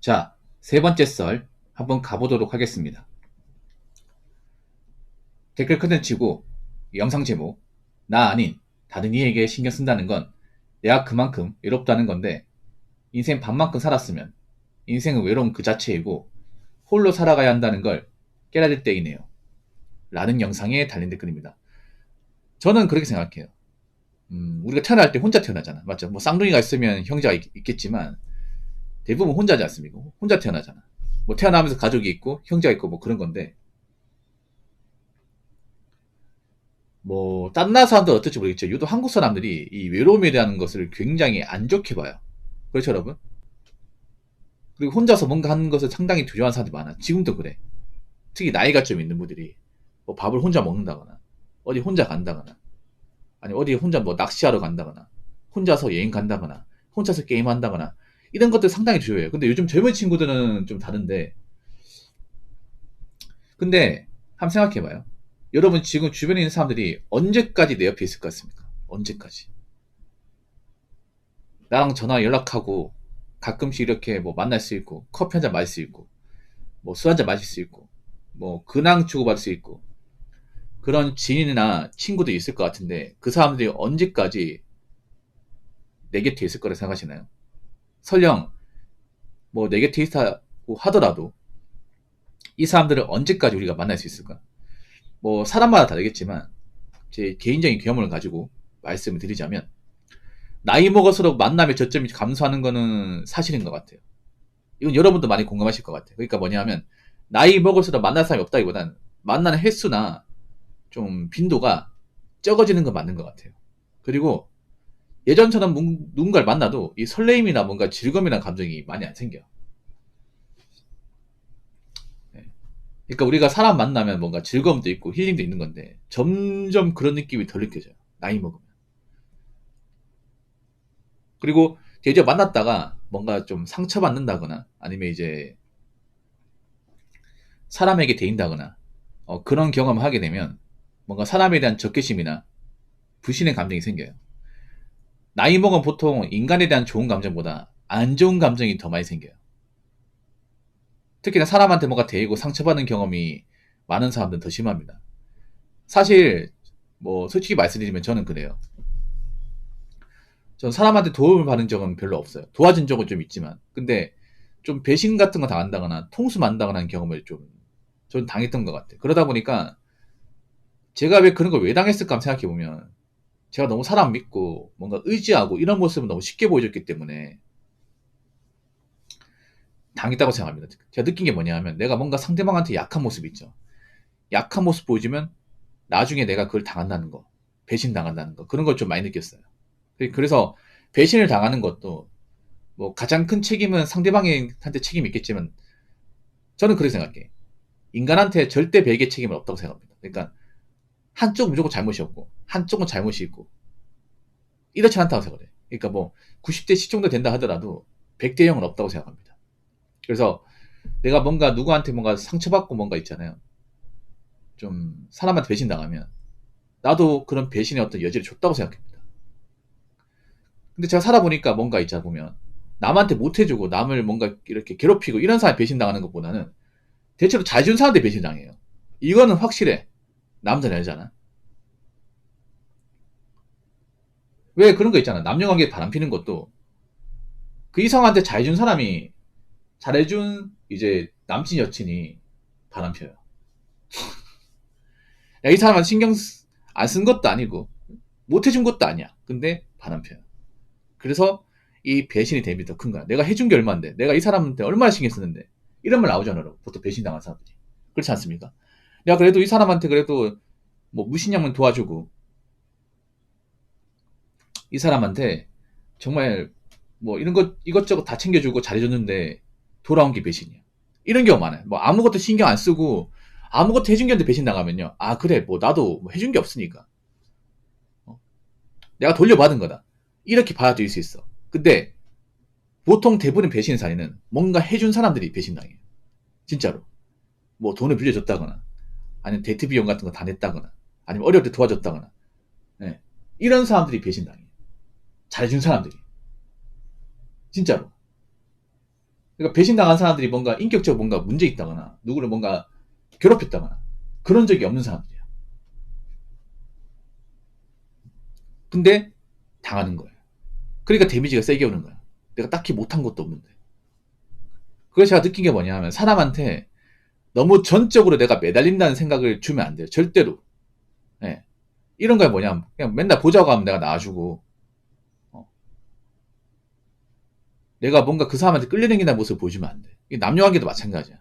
자, 세 번째 썰 한번 가보도록 하겠습니다. 댓글 컨텐츠고 영상 제목 나 아닌 다른 이에게 신경 쓴다는 건 내가 그만큼 외롭다는 건데 인생 반만큼 살았으면 인생은 외로움 그 자체이고 홀로 살아가야 한다는 걸 깨달을 될 때이네요. 라는 영상에 달린 댓글입니다. 저는 그렇게 생각해요. 우리가 태어날 때 혼자 태어나잖아. 맞죠? 뭐 쌍둥이가 있으면 형제가 있겠지만 대부분 혼자지 않습니까? 혼자 태어나잖아. 뭐 태어나면서 가족이 있고 형제가 있고 뭐 그런 건데 뭐 딴 나라 사람들 어떨지 모르겠죠. 유독 한국 사람들이 이 외로움에 대한 것을 굉장히 안 좋게 봐요. 그렇죠 여러분? 그리고 혼자서 뭔가 하는 것을 상당히 두려워하는 사람들이 많아. 지금도 그래. 특히 나이가 좀 있는 분들이 뭐 밥을 혼자 먹는다거나 어디 혼자 간다거나 아니 어디 혼자 뭐 낚시하러 간다거나 혼자서 여행 간다거나 혼자서 게임한다거나 이런 것들 상당히 두려워해요. 근데 요즘 젊은 친구들은 좀 다른데 근데 한번 생각해봐요. 여러분 지금 주변에 있는 사람들이 언제까지 내 옆에 있을 것 같습니까? 언제까지? 나랑 전화 연락하고 가끔씩 이렇게 뭐 만날 수 있고 커피 한잔 마실 수 있고 뭐 술 한잔 마실 수 있고 뭐 근황 주고받을 수 있고 그런 지인이나 친구도 있을 것 같은데 그 사람들이 언제까지 내 곁에 있을 거라 생각하시나요? 설령 뭐 내 곁에 있다고 하더라도 이 사람들을 언제까지 우리가 만날 수 있을까? 뭐 사람마다 다르겠지만 제 개인적인 경험을 가지고 말씀을 드리자면 나이 먹어서도 만남의 저점이 감소하는 거는 사실인 것 같아요. 이건 여러분도 많이 공감하실 것 같아요. 그러니까 뭐냐 하면 나이 먹어서도 만날 사람이 없다기보단 만나는 횟수나 좀 빈도가 적어지는 건 맞는 것 같아요. 그리고 예전처럼 누군가를 만나도 이 설레임이나 뭔가 즐거움이라는 감정이 많이 안 생겨요. 네. 그러니까 우리가 사람 만나면 뭔가 즐거움도 있고 힐링도 있는 건데 점점 그런 느낌이 덜 느껴져요. 나이 먹으면. 그리고 이제 만났다가 뭔가 좀 상처받는다거나 아니면 이제 사람에게 대인다거나 그런 경험을 하게 되면 뭔가 사람에 대한 적개심이나 불신의 감정이 생겨요. 나이 먹은 보통 인간에 대한 좋은 감정보다 안 좋은 감정이 더 많이 생겨요. 특히나 사람한테 뭔가 대이고 상처받는 경험이 많은 사람들은 더 심합니다. 사실 뭐 솔직히 말씀드리면 저는 그래요. 전 사람한테 도움을 받은 적은 별로 없어요. 도와준 적은 좀 있지만 근데 좀 배신 같은 거 당한다거나 통수 만다거나 하는 경험을 좀 저는 당했던 것 같아요. 그러다 보니까 제가 왜 그런 걸 왜 당했을까 생각해보면 제가 너무 사람 믿고 뭔가 의지하고 이런 모습을 너무 쉽게 보여줬기 때문에 당했다고 생각합니다. 제가 느낀 게 뭐냐 하면 내가 뭔가 상대방한테 약한 모습 있죠. 약한 모습 보여주면 나중에 내가 그걸 당한다는 거, 배신 당한다는 거 그런 걸 좀 많이 느꼈어요. 그래서 배신을 당하는 것도 뭐 가장 큰 책임은 상대방한테 책임이 있겠지만 저는 그렇게 생각해. 인간한테 절대 배개 책임은 없다고 생각합니다. 그러니까 한쪽은 무조건 잘못이 없고 한쪽은 잘못이 있고 이렇지 않다고 생각해요. 그러니까 뭐 90대 10 정도 된다 하더라도 100대 0은 없다고 생각합니다. 그래서 내가 뭔가 누구한테 뭔가 상처받고 뭔가 있잖아요. 좀 사람한테 배신당하면 나도 그런 배신의 어떤 여지를 줬다고 생각합니다. 근데 제가 살아보니까 뭔가 있자 보면 남한테 못해주고 남을 뭔가 이렇게 괴롭히고 이런 사람이 배신당하는 것보다는 대체로 잘준 사람한테 배신당해요. 이거는 확실해. 남자는 여자잖아. 왜 그런 거 있잖아. 남녀관계 바람피는 것도 그 이성한테 잘해준 사람이 잘해준 이제 남친 여친이 바람펴요. 야, 이 사람한테 신경 안 쓴 것도 아니고 못해준 것도 아니야. 근데 바람펴요. 그래서 이 배신이 대비 더 큰 거야. 내가 해준 게 얼마인데 내가 이 사람한테 얼마나 신경 쓰는데 이런 말 나오잖아. 보통 배신당한 사람들이. 그렇지 않습니까? 내가 그래도 이 사람한테 그래도 뭐 무신양면 도와주고 이 사람한테 정말 뭐 이런 것 이것저것 다 챙겨주고 잘해줬는데 돌아온 게 배신이야. 이런 경우 많아요. 뭐 아무것도 신경 안 쓰고 아무것도 해준 게 없는데 배신 나가면요. 아 그래 뭐 나도 뭐 해준 게 없으니까 내가 돌려받은 거다. 이렇게 받아들일 수 있어. 근데 보통 대부분 배신 사례는 뭔가 해준 사람들이 배신당해요. 진짜로. 뭐 돈을 빌려줬다거나 아니면 데이트 비용 같은 거 다 냈다거나 아니면 어려울 때 도와줬다거나 네. 이런 사람들이 배신당해요. 잘해준 사람들이. 진짜로. 그러니까 배신당한 사람들이 뭔가 인격적으로 뭔가 문제 있다거나 누구를 뭔가 괴롭혔다거나 그런 적이 없는 사람들이야. 근데 당하는 거예요. 그러니까 데미지가 세게 오는 거야. 내가 딱히 못한 것도 없는데. 그래서 제가 느낀 게 뭐냐 하면 사람한테 너무 전적으로 내가 매달린다는 생각을 주면 안 돼요. 절대로. 예. 이런 거야 뭐냐면 그냥 맨날 보자고 하면 내가 놔주고 어. 내가 뭔가 그 사람한테 끌려다니는 모습을 보여주면 안 돼. 남녀관계도 마찬가지야.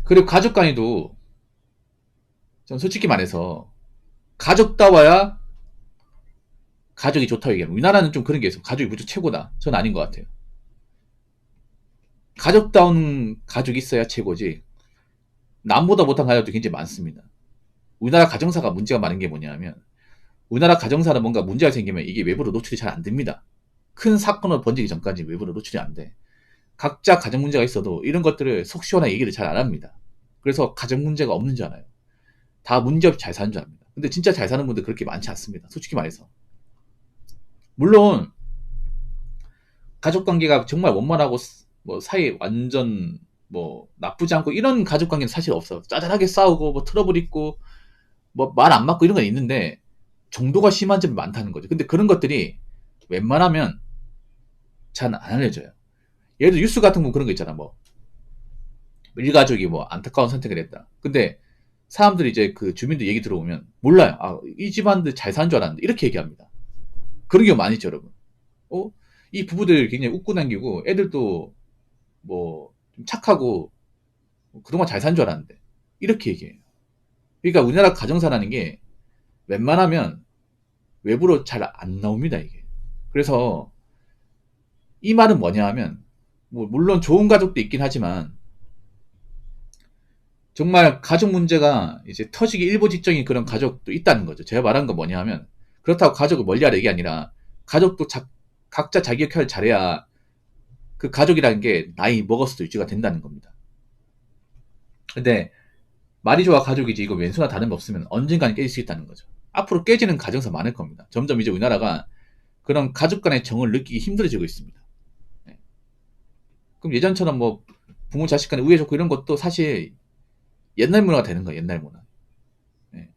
그리고 가족 간에도 전 솔직히 말해서 가족다워야 가족이 좋다고 얘기하면 우리나라는 좀 그런 게 있어. 가족이 무조건 최고다. 전 아닌 것 같아요. 가족다운 가족이 있어야 최고지. 남보다 못한 가족도 굉장히 많습니다. 우리나라 가정사가 문제가 많은 게 뭐냐면 우리나라 가정사는 뭔가 문제가 생기면 이게 외부로 노출이 잘 안 됩니다. 큰 사건으로 번지기 전까지 외부로 노출이 안 돼. 각자 가정 문제가 있어도 이런 것들을 속 시원하게 얘기를 잘 안 합니다. 그래서 가정 문제가 없는 줄 알아요. 다 문제없이 잘 사는 줄 압니다. 근데 진짜 잘 사는 분들 그렇게 많지 않습니다. 솔직히 말해서. 물론 가족 관계가 정말 원만하고 뭐 사이 완전 뭐 나쁘지 않고 이런 가족 관계는 사실 없어. 짜잘하게 싸우고 뭐 트러블 있고 뭐 말 안 맞고 이런 건 있는데 정도가 심한 점이 많다는 거죠. 근데 그런 것들이 웬만하면 잘 안 알려져요. 예를 들어 뉴스 같은 거 그런 거 있잖아. 뭐 일가족이 뭐 안타까운 선택을 했다. 근데 사람들이 이제 그 주민들 얘기 들어보면 몰라요. 아, 이 집안들 잘 사는 줄 알았는데 이렇게 얘기합니다. 그런 경우 많이 있죠, 여러분. 어? 이 부부들 굉장히 웃고 남기고 애들도 뭐 좀 착하고 그동안 잘 산 줄 알았는데 이렇게 얘기해요. 그러니까 우리나라 가정사라는 게 웬만하면 외부로 잘 안 나옵니다, 이게. 그래서 이 말은 뭐냐 하면 뭐 물론 좋은 가족도 있긴 하지만 정말 가족 문제가 이제 터지기 일보 직전인 그런 가족도 있다는 거죠. 제가 말한 건 뭐냐 하면 그렇다고 가족을 멀리하라 이게 아니라 가족도 각자 자기 역할을 잘해야 그 가족이라는 게 나이 먹었을 때 유지가 된다는 겁니다. 근데 말이 좋아 가족이지 이거 왼수나 다름없으면 언젠가는 깨질 수 있다는 거죠. 앞으로 깨지는 가정사 많을 겁니다. 점점 이제 우리나라가 그런 가족 간의 정을 느끼기 힘들어지고 있습니다. 네. 그럼 예전처럼 뭐 부모 자식 간에 우애 좋고 이런 것도 사실 옛날 문화가 되는 거예요. 옛날 문화. 네.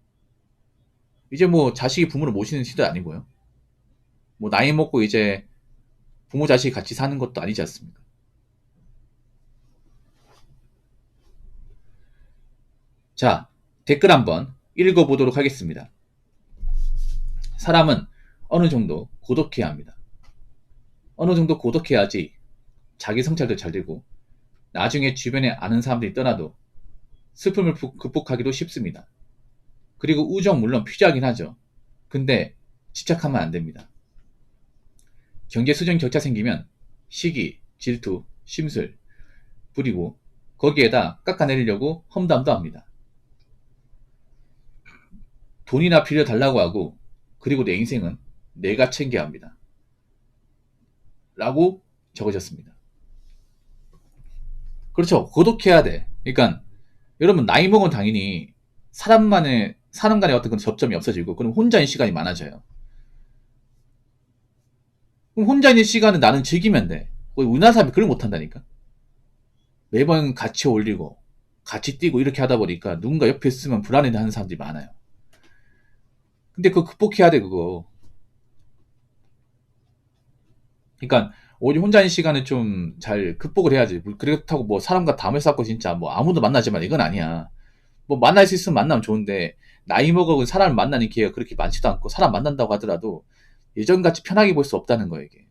이제 뭐 자식이 부모를 모시는 시대 아니고요. 뭐 나이 먹고 이제 부모 자식이 같이 사는 것도 아니지 않습니까? 자, 댓글 한번 읽어보도록 하겠습니다. 사람은 어느 정도 고독해야 합니다. 어느 정도 고독해야지 자기 성찰도 잘 되고 나중에 주변에 아는 사람들이 떠나도 슬픔을 극복하기도 쉽습니다. 그리고 우정 물론 필요하긴 하죠. 근데 집착하면 안 됩니다. 경제 수준 격차 생기면 시기, 질투, 심술 부리고 거기에다 깎아내리려고 험담도 합니다. 돈이나 빌려달라고 하고 그리고 내 인생은 내가 챙겨야 합니다. 라고 적으셨습니다. 그렇죠. 고독해야 돼. 그러니까 여러분 나이 먹은 당연히 사람 간의 어떤 그런 접점이 없어지고 그럼 혼자인 시간이 많아져요. 그럼 혼자 있는 시간은 나는 즐기면 돼. 우리나라 사람이 그걸 못한다니까. 매번 같이 올리고 같이 뛰고 이렇게 하다 보니까 누군가 옆에 있으면 불안해하는 사람들이 많아요. 근데 그거 극복해야 돼 그거. 그러니까 오히려 혼자인 시간을 좀 잘 극복을 해야지. 그렇다고 뭐 사람과 담을 쌓고 진짜 뭐 아무도 만나지 마 이건 아니야. 뭐 만날 수 있으면 만나면 좋은데 나이 먹어본 사람을 만나는 기회가 그렇게 많지도 않고 사람 만난다고 하더라도 예전같이 편하게 볼 수 없다는 거예요 이게.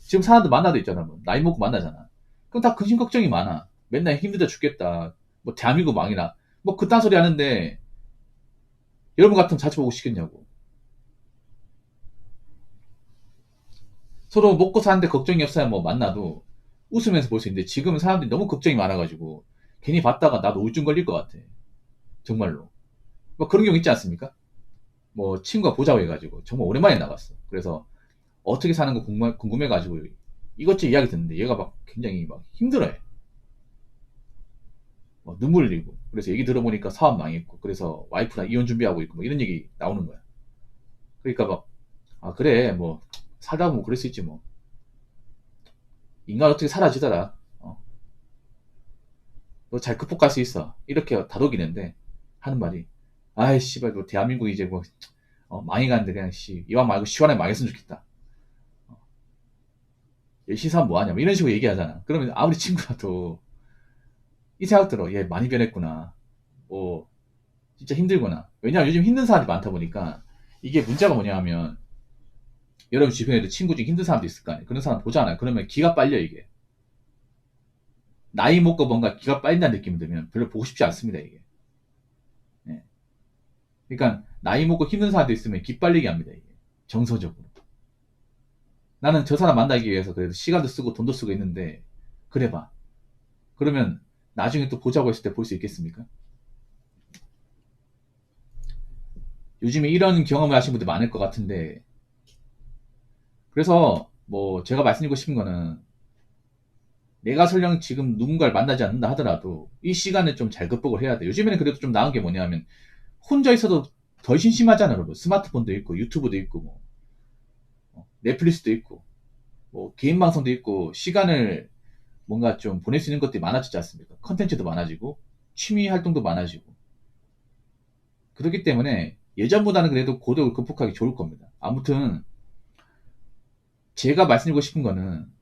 지금 사람들 만나도 있잖아. 뭐 나이 먹고 만나잖아. 그럼 다 근심 걱정이 많아. 맨날 힘들다 죽겠다. 뭐 대한민국 망이나 뭐 그딴 소리 하는데 여러분 같으면 자주 보고 싶겠냐고. 서로 먹고 사는데 걱정이 없어야 뭐 만나도 웃으면서 볼 수 있는데 지금은 사람들이 너무 걱정이 많아가지고 괜히 봤다가 나도 우울증 걸릴 것 같아. 정말로. 뭐 그런 경우 있지 않습니까? 뭐 친구가 보자고 해가지고 정말 오랜만에 나갔어. 그래서 어떻게 사는 거 궁금해가지고 이것저것 이야기 듣는데 얘가 막 굉장히 막 힘들어해. 막 눈물 흘리고. 그래서 얘기 들어보니까 사업 망했고 그래서 와이프랑 이혼 준비하고 있고 뭐 이런 얘기 나오는 거야. 그러니까 막 아 그래 뭐 살다 보면 그럴 수 있지 뭐. 인간 어떻게 사라지더라. 너 잘 극복할 수 있어. 이렇게 다독이는데 하는 말이, 아이 씨발 너 대한민국 이제 뭐 망이 가는데 그냥 이왕 말고 시원하게 망했으면 좋겠다. 시사하면 뭐하냐 뭐 이런 식으로 얘기하잖아. 그러면 아무리 친구라도 이 생각 들어. 얘 많이 변했구나. 뭐 진짜 힘들구나. 왜냐하면 요즘 힘든 사람이 많다 보니까 이게 문제가 뭐냐 하면, 여러분 주변에도 친구 중에 힘든 사람도 있을 거 아니에요. 그런 사람 보잖아요. 그러면 기가 빨려 이게. 나이 먹고 뭔가 기가 빨린다는 느낌이 들면 별로 보고 싶지 않습니다 이게. 예. 그러니까 나이 먹고 힘든 사람도 있으면 기 빨리게 합니다 이게. 정서적으로. 나는 저 사람 만나기 위해서 그래도 시간도 쓰고 돈도 쓰고 있는데 그래봐. 그러면 나중에 또 보자고 했을 때 볼 수 있겠습니까? 요즘에 이런 경험을 하신 분들 많을 것 같은데, 그래서 뭐 제가 말씀드리고 싶은 거는, 내가 설령 지금 누군가를 만나지 않는다 하더라도 이 시간을 좀 잘 극복을 해야 돼. 요즘에는 그래도 좀 나은 게 뭐냐면 혼자 있어도 덜 심심하잖아, 여러분. 스마트폰도 있고 유튜브도 있고 뭐 넷플릭스도 있고 뭐 개인 방송도 있고, 시간을 뭔가 좀 보낼 수 있는 것들이 많아지지 않습니까? 컨텐츠도 많아지고 취미 활동도 많아지고. 그렇기 때문에 예전보다는 그래도 고독을 극복하기 좋을 겁니다. 아무튼 제가 말씀드리고 싶은 거는,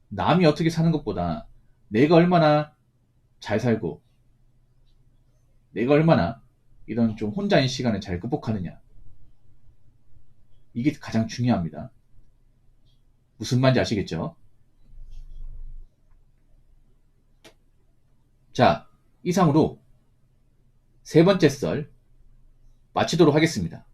남이 어떻게 사는 것보다 내가 얼마나 잘 살고 내가 얼마나 이런 좀 혼자인 시간을 잘 극복하느냐, 이게 가장 중요합니다. 무슨 말인지 아시겠죠? 자, 이상으로 세 번째 썰 마치도록 하겠습니다.